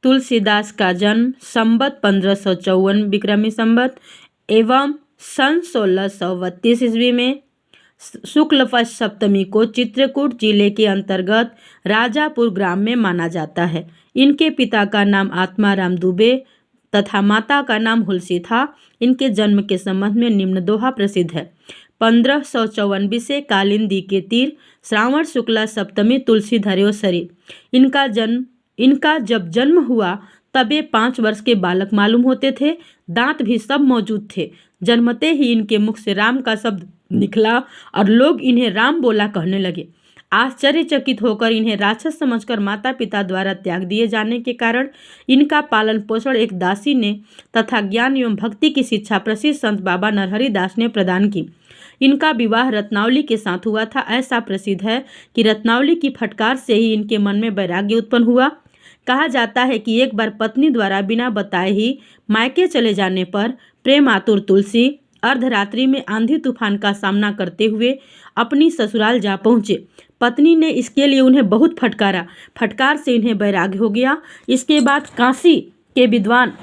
तुलसीदास का जन्म संवत 1554 विक्रमी संवत एवं सन 1632 ईस्वी में शुक्ल पक्ष सप्तमी को चित्रकूट जिले के अंतर्गत राजापुर ग्राम में माना जाता है। इनके पिता का नाम आत्माराम दुबे तथा माता का नाम हुलसी था। इनके जन्म के संबंध में निम्न दोहा प्रसिद्ध है। 1594 से कालिंदी के तीर श्रावण शुक्ला सप्तमी तुलसी धर्यो शरीर। इनका जब जन्म हुआ तब ये 5 वर्ष के बालक मालूम होते थे। दांत भी सब मौजूद थे। जन्मते ही इनके मुख से राम का शब्द निकला और लोग इन्हें राम बोला कहने लगे। आश्चर्यचकित होकर इन्हें राक्षस समझकर माता पिता द्वारा त्याग दिए जाने के कारण इनका पालन पोषण एक दासी ने तथा ज्ञान एवं भक्ति की शिक्षा प्रसिद्ध संत बाबा नरहरि दास ने प्रदान की। इनका विवाह रत्नावली के साथ हुआ था। ऐसा प्रसिद्ध है कि रत्नावली की फटकार से ही इनके मन में वैराग्य उत्पन्न हुआ। कहा जाता है कि एक बार पत्नी द्वारा बिना बताए ही मायके चले जाने पर प्रेम आतुर तुलसी अर्धरात्रि में आंधी तूफान का सामना करते हुए अपनी ससुराल जा पहुँचे। पत्नी ने इसके लिए उन्हें बहुत फटकारा। फटकार से इन्हें वैराग्य हो गया। इसके बाद काशी के विद्वान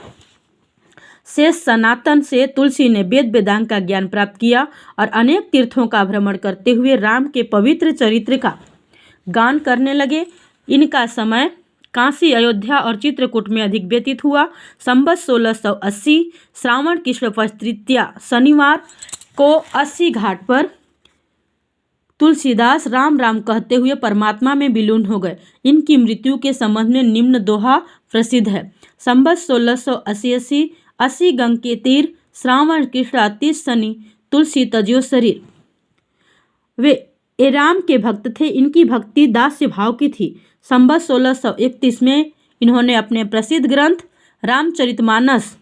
शेष सनातन से तुलसी ने वेद वेदांग का ज्ञान प्राप्त किया और अनेक तीर्थों का भ्रमण करते हुए राम के पवित्र चरित्र का गान करने लगे। इनका समय काशी, अयोध्या और चित्रकूट में अधिक व्यतीत हुआ। संवत 1680 श्रावण कृष्ण पक्ष तृतीया शनिवार को 80 घाट पर तुलसीदास राम राम कहते हुए परमात्मा में विलीन हो गए। इनकी मृत्यु के संबंध में निम्न दोहा प्रसिद्ध है। संवत 1680 80 गंग के तीर श्रावण कृष्ण 30 शनि तुलसी तज्यो शरीर। वे राम के भक्त थे। इनकी भक्ति दास्य भाव की थी। संवत 1631 में इन्होंने अपने प्रसिद्ध ग्रंथ रामचरितमानस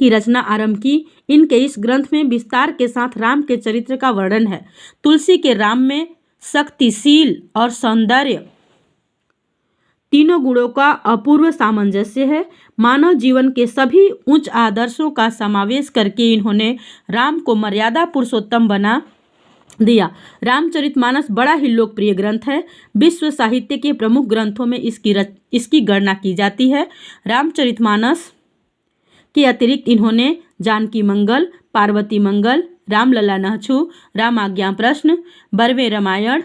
की रचना आरंभ की। इनके इस ग्रंथ में विस्तार के साथ राम के चरित्र का वर्णन है। तुलसी के राम में शक्तिशील और सौंदर्य तीनों गुणों का अपूर्व सामंजस्य है। मानव जीवन के सभी उच्च आदर्शों का समावेश करके इन्होंने राम को मर्यादा पुरुषोत्तम बना दिया। रामचरितमानस बड़ा ही लोकप्रिय ग्रंथ है। विश्व साहित्य के प्रमुख ग्रंथों में इसकी गणना की जाती है। रामचरितमानस के अतिरिक्त इन्होंने जानकी मंगल, पार्वती मंगल, रामलला नहछु, राम आज्ञा प्रश्न, बरवे रामायण,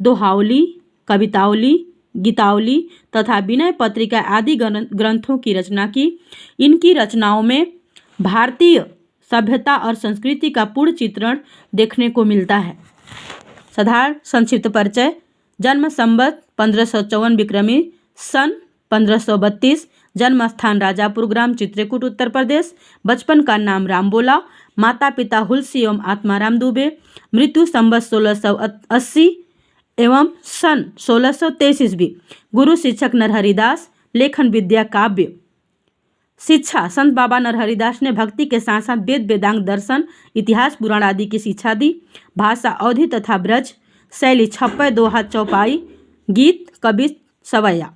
दोहावली, कवितावली, गीतावली तथा विनय पत्रिका आदि ग्रंथों की रचना की। इनकी रचनाओं में भारतीय सभ्यता और संस्कृति का पूर्ण चित्रण देखने को मिलता है। साधारण संक्षिप्त परिचय। जन्म संवत 1554 विक्रमी सन 1532। जन्म स्थान राजापुर ग्राम चित्रकूट उत्तर प्रदेश। बचपन का नाम राम बोला। माता पिता हुलसी एवं आत्माराम दुबे। मृत्यु संवत 1680 एवं सन 1623 ईस्वी। गुरु शिक्षक नरहरि दास। लेखन विद्या काव्य शिक्षा संत बाबा नरहरि दास ने भक्ति के साथ साथ वेद वेदांग दर्शन इतिहास पुराण आदि की शिक्षा दी। भाषा अवधी तथा ब्रज। शैली छप्पय, दोहा, चौपाई, गीत, कवि, सवैया।